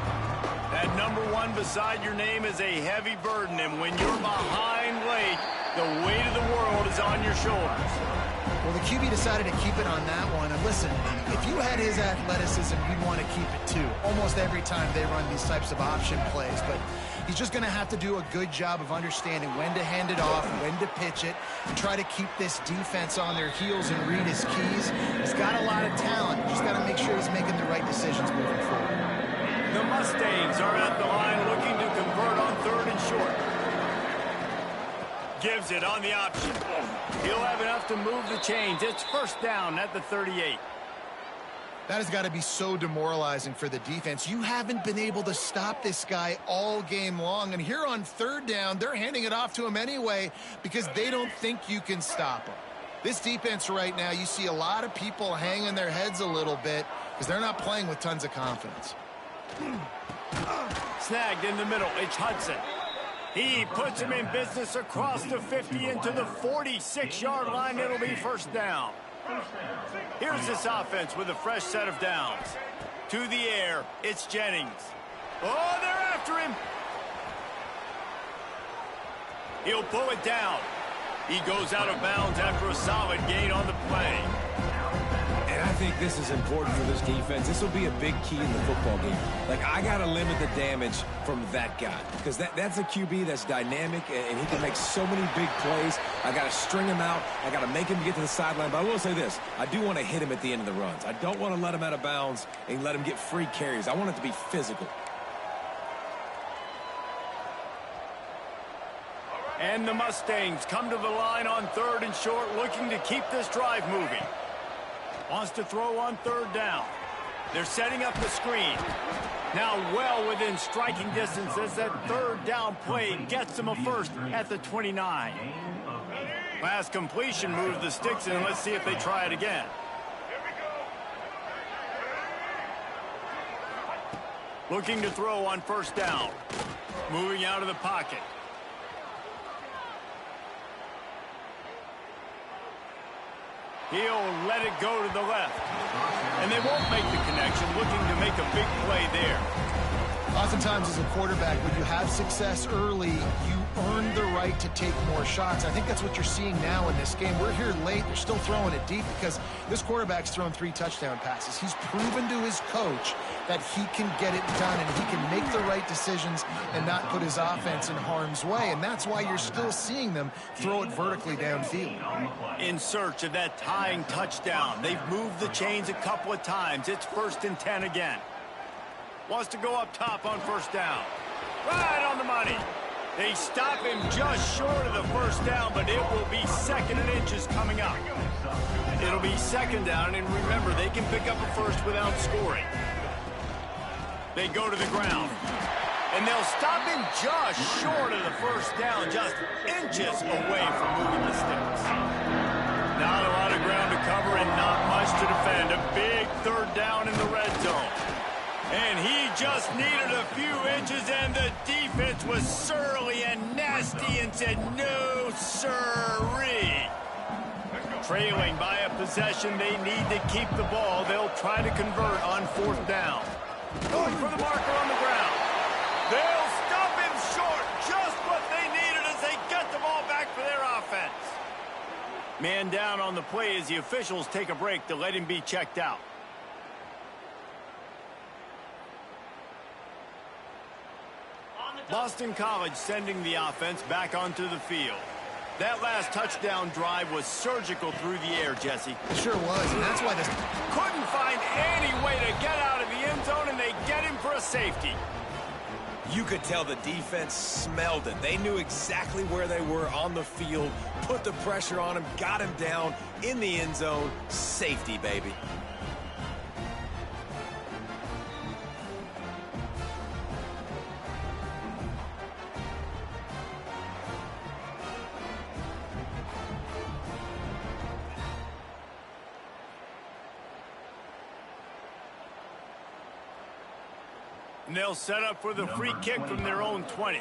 That number 1 beside your name is a heavy burden, and when you're behind late, the weight of the world is on your shoulders. Well, the QB decided to keep it on that one. And listen, if you had his athleticism, you'd want to keep it too. Almost every time they run these types of option plays. But he's just going to have to do a good job of understanding when to hand it off, when to pitch it, and try to keep this defense on their heels and read his keys. He's got a lot of talent. Just got to make sure he's making the right decisions moving forward. The Mustangs are at the line looking to convert on 3rd and short. Gives it on the option. He'll have enough to move the chains. It's 1st down at the 38. That has got to be so demoralizing for the defense. You haven't been able to stop this guy all game long. And here on 3rd down, they're handing it off to him anyway because they don't think you can stop him. This defense right now, you see a lot of people hanging their heads a little bit because they're not playing with tons of confidence. Snagged in the middle. It's Hudson. He puts him in business across the 50 into the 46-yard line. It'll be 1st down. Here's this offense with a fresh set of downs. To the air, it's Jennings. Oh, they're after him. He'll pull it down. He goes out of bounds after a solid gain on the play. And I think this is important for this defense. This will be a big key in the football game. Like, I got to limit the damage from that guy because that's a QB that's dynamic, and he can make so many big plays. I got to string him out. I got to make him get to the sideline. But I will say this. I do want to hit him at the end of the runs. I don't want to let him out of bounds and let him get free carries. I want it to be physical. And the Mustangs come to the line on 3rd and short, looking to keep this drive moving. Wants to throw on 3rd down. They're setting up the screen. Now well within striking distance as that 3rd down play gets them a 1st at the 29. Last completion moves the sticks in. Let's see if they try it again. Looking to throw on 1st down. Moving out of the pocket. He'll let it go to the left. And they won't make the connection, looking to make a big play there. Oftentimes as a quarterback, when you have success early, you earn the right to take more shots. I think that's what you're seeing now in this game. We're here late. They're still throwing it deep because this quarterback's thrown 3 touchdown passes. He's proven to his coach that he can get it done and he can make the right decisions and not put his offense in harm's way. And that's why you're still seeing them throw it vertically downfield. In search of that tying touchdown. They've moved the chains a couple of times. It's 1st and 10 again. Wants to go up top on 1st down. Right on the money. They stop him just short of the 1st down, but it will be 2nd and inches coming up. It'll be 2nd down, and remember, they can pick up a 1st without scoring. They go to the ground. And they'll stop him just short of the 1st down, just inches away from moving the sticks. Not a lot of ground to cover and not much to defend. A big 3rd down in the red zone. And he just needed a few inches, and the defense was surly and nasty and said, no, sirree. Trailing by a possession, they need to keep the ball. They'll try to convert on 4th down. Going for the marker on the ground. They'll stop him short, just what they needed as they get the ball back for their offense. Man down on the play as the officials take a break to let him be checked out. Boston College sending the offense back onto the field. That last touchdown drive was surgical through the air, Jesse. It sure was, and that's why this couldn't find any way to get out of the end zone, and they get him for a safety. You could tell the defense smelled it. They knew exactly where they were on the field, put the pressure on him, got him down in the end zone. Safety, baby. And they'll set up for the free kick from their own 20.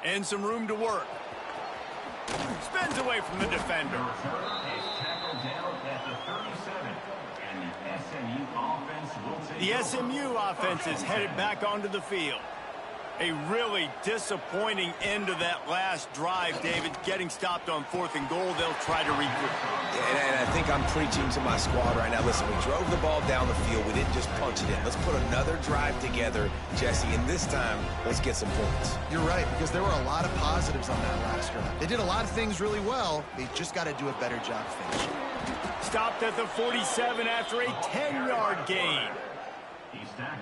And some room to work. Spins away from the defender. The SMU offense is headed back onto the field. A really disappointing end of that last drive, David. Getting stopped on 4th and goal, they'll try to regroup. And I think I'm preaching to my squad right now. Listen, we drove the ball down the field. We didn't just punch it in. Let's put another drive together, Jesse, and this time, let's get some points. You're right, because there were a lot of positives on that last drive. They did a lot of things really well. They just got to do a better job finishing. Stopped at the 47 after a 10-yard gain.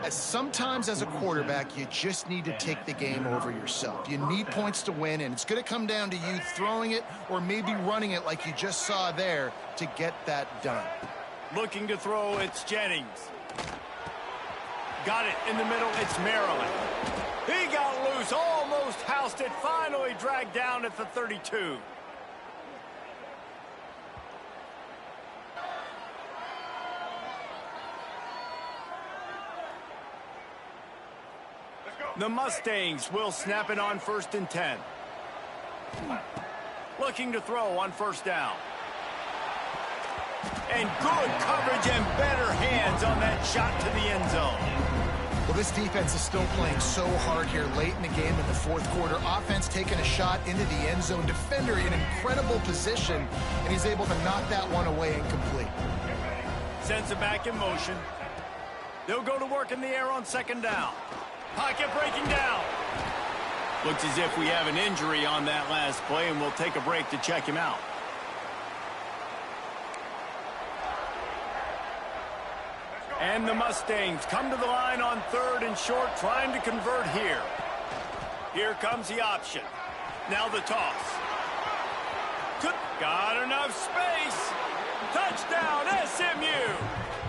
Sometimes as a quarterback, you just need to take the game over yourself. You need points to win, and it's going to come down to you throwing it or maybe running it like you just saw there to get that done. Looking to throw, it's Jennings. Got it in the middle, it's Maryland. He got loose, almost housed it, finally dragged down at the 32. The Mustangs will snap it on 1st and 10. Looking to throw on 1st down. And good coverage and better hands on that shot to the end zone. Well, this defense is still playing so hard here late in the game in the 4th quarter. Offense taking a shot into the end zone. Defender in incredible position, and he's able to knock that one away incomplete. Sends it back in motion. They'll go to work in the air on 2nd down. Pocket breaking down. Looks as if we have an injury on that last play, and we'll take a break to check him out. And the Mustangs come to the line on 3rd and short, trying to convert here. Here comes the option. Now the toss. Got enough space. Touchdown, SMU.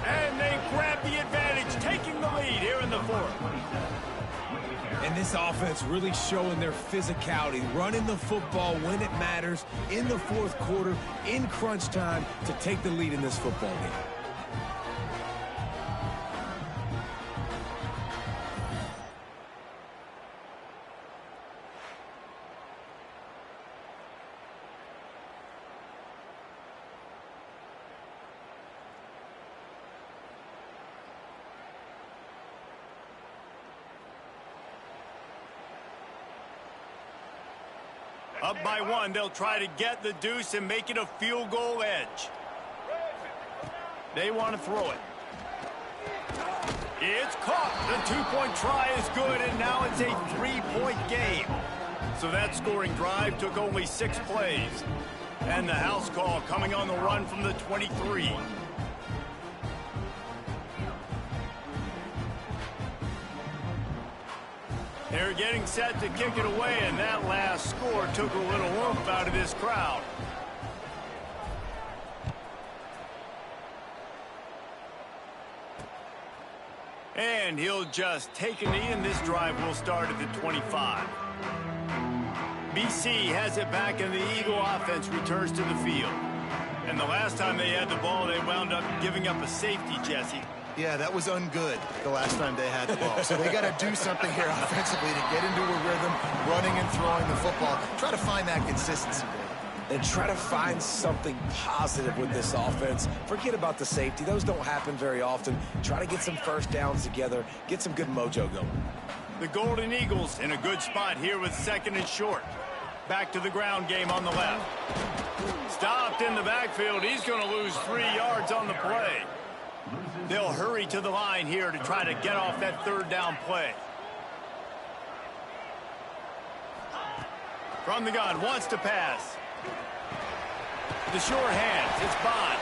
And they grab the advantage, taking the lead here in the 4th. And this offense really showing their physicality, running the football when it matters in the 4th quarter, in crunch time, to take the lead in this football game. Up by 1, they'll try to get the deuce and make it a field goal edge. They want to throw it. It's caught. The 2-point try is good, and now it's a 3-point game. So that scoring drive took only 6 plays. And the house call coming on the run from the 23. They're getting set to kick it away, and that last score took a little oomph out of this crowd. And he'll just take a knee, and this drive will start at the 25. BC has it back, and the Eagle offense returns to the field. And the last time they had the ball, they wound up giving up a safety, Jesse. Yeah, that was ungood the last time they had the ball. So they got to do something here offensively to get into a rhythm, running and throwing the football. Try to find that consistency. And try to find something positive with this offense. Forget about the safety. Those don't happen very often. Try to get some 1st downs together, get some good mojo going. The Golden Eagles in a good spot here with 2nd and short. Back to the ground game on the left. Stopped in the backfield. He's going to lose 3 yards on the play. They'll hurry to the line here to try to get off that 3rd down play. From the gun, wants to pass. The short hands, it's Bond.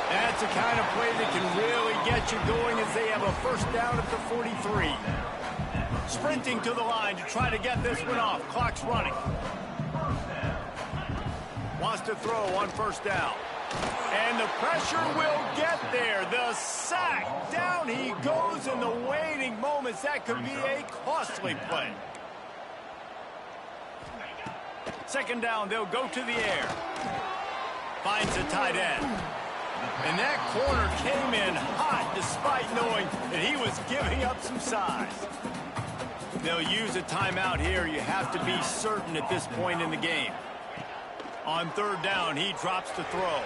That's the kind of play that can really get you going as they have a 1st down at the 43. Sprinting to the line to try to get this one off. Clock's running. Wants to throw on 1st down. And the pressure will get there. The sack. Down he goes in the waiting moments. That could be a costly play. 2nd down, they'll go to the air. Finds a tight end. And that corner came in hot despite knowing that he was giving up some size. They'll use a timeout here. You have to be certain at this point in the game. On 3rd down, he drops to throw.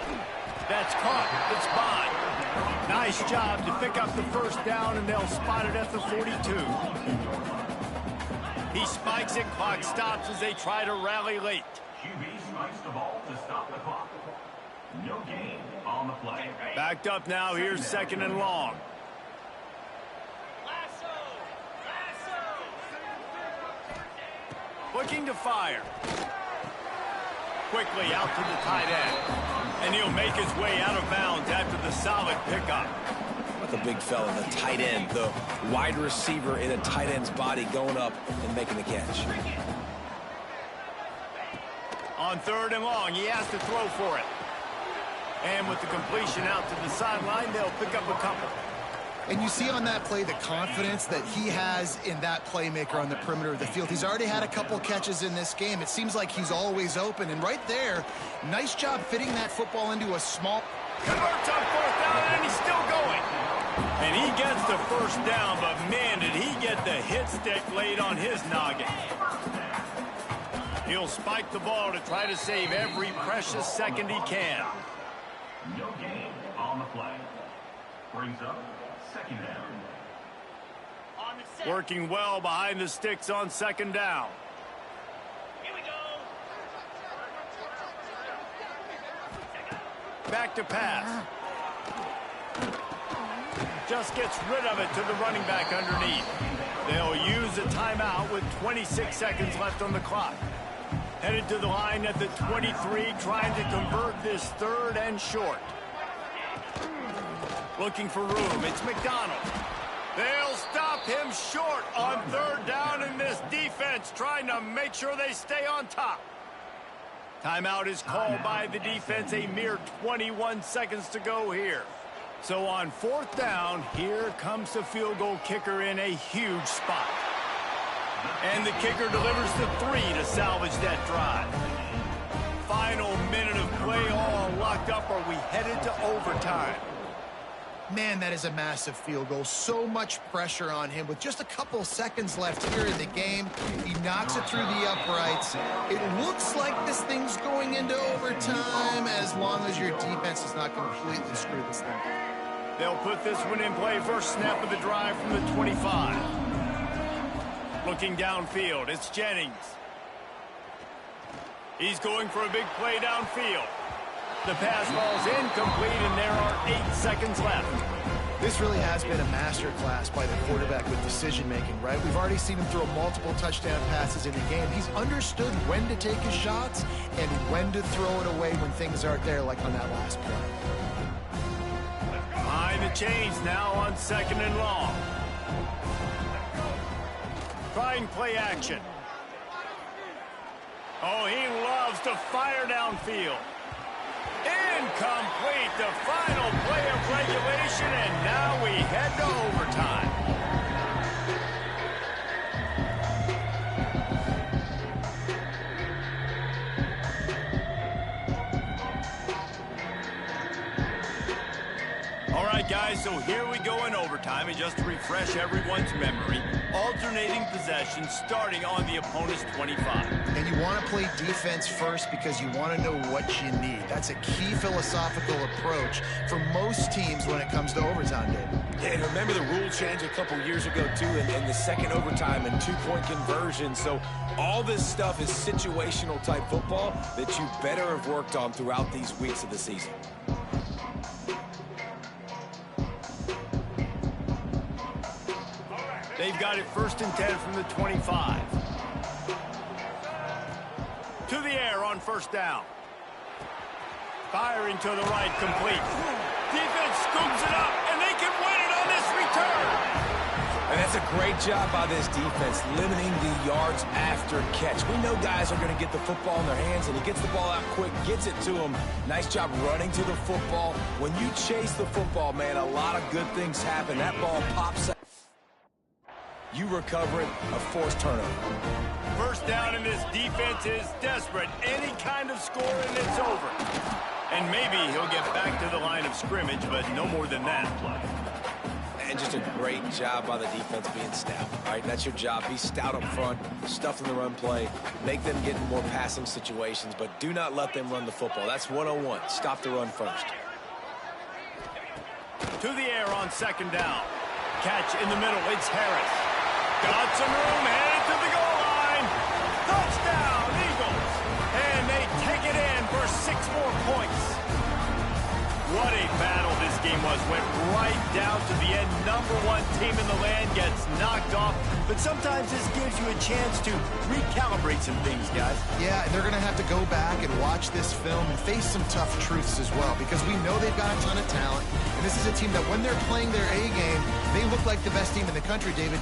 That's caught. It's Bond. Nice job to pick up the 1st down, and they'll spot it at the 42. He spikes it. Clock stops as they try to rally late. QB spikes the ball to stop the clock. No gain on the play. Backed up now. Here's 2nd and long. Looking to fire. Quickly out to the tight end. And he'll make his way out of bounds after the solid pickup. The big fella, the tight end, the wide receiver in a tight end's body going up and making the catch. On 3rd and long, he has to throw for it. And with the completion out to the sideline, they'll pick up a couple. And you see on that play the confidence that he has in that playmaker on the perimeter of the field. He's already had a couple catches in this game. It seems like he's always open. And right there, nice job fitting that football into a small... Converts on 4th down, and he's still going. And he gets the first down, but man, did he get the hit stick laid on his noggin. He'll spike the ball to try to save every precious second he can. No gain on the play. Brings up 2nd down. Working well behind the sticks on 2nd down. Here we go. Back to pass. Just gets rid of it to the running back underneath. They'll use a timeout with 26 seconds left on the clock. Headed to the line at the 23, trying to convert this 3rd and short. Looking for room. It's McDonald. They'll stop him short on 3rd down in this defense, trying to make sure they stay on top. Timeout is called by the defense. A mere 21 seconds to go here. So on 4th down, here comes the field goal kicker in a huge spot. And the kicker delivers the 3 to salvage that drive. Final minute of play, all locked up. Are we headed to overtime? Man, that is a massive field goal. So much pressure on him. With just a couple seconds left here in the game, he knocks it through the uprights. It looks like this thing's going into overtime as long as your defense does not completely screw this thing. They'll put this one in play. First snap of the drive from the 25. Looking downfield, it's Jennings. He's going for a big play downfield. The pass ball's incomplete, and there are 8 seconds left. This really has been a masterclass by the quarterback with decision-making, right? We've already seen him throw multiple touchdown passes in the game. He's understood when to take his shots and when to throw it away when things aren't there, like on that last play. Behind the chains now on 2nd and long. Trying play action. Oh, he loves to fire downfield. Incomplete, the final play of regulation, and now we head to overtime. All right, guys, so here we go in overtime, and just to refresh everyone's memory, alternating possession starting on the opponent's 25. And you want to play defense first because you want to know what you need. That's a key philosophical approach for most teams when it comes to overtime, David. Yeah, and remember the rule change a couple years ago, too, in the second overtime and 2-point conversion. So all this stuff is situational type football that you better have worked on throughout these weeks of the season. They've got it 1st and 10 from the 25. To the air on 1st down. Firing to the right, complete. Defense scoops it up, and they can win it on this return. And that's a great job by this defense, limiting the yards after catch. We know guys are going to get the football in their hands, and he gets the ball out quick, gets it to them. Nice job running to the football. When you chase the football, man, a lot of good things happen. That ball pops out. You recover it, a forced turnover. 1st down, and this defense is desperate. Any kind of score, and it's over. And maybe he'll get back to the line of scrimmage, but no more than that. And just a great job by the defense being stout, right? That's your job. Be stout up front, stuff in the run play, make them get in more passing situations, but do not let them run the football. That's 101. Stop the run first. To the air on 2nd down. Catch in the middle, it's Harris. Got some room, headed to the goal line. Touchdown, Eagles. And they take it in for 6 more points. What a battle this game was. Went right down to the end. #1 team in the land gets knocked off. But sometimes this gives you a chance to recalibrate some things, guys. Yeah, and they're going to have to go back and watch this film and face some tough truths as well, because we know they've got a ton of talent. And this is a team that when they're playing their A game, they look like the best team in the country, David.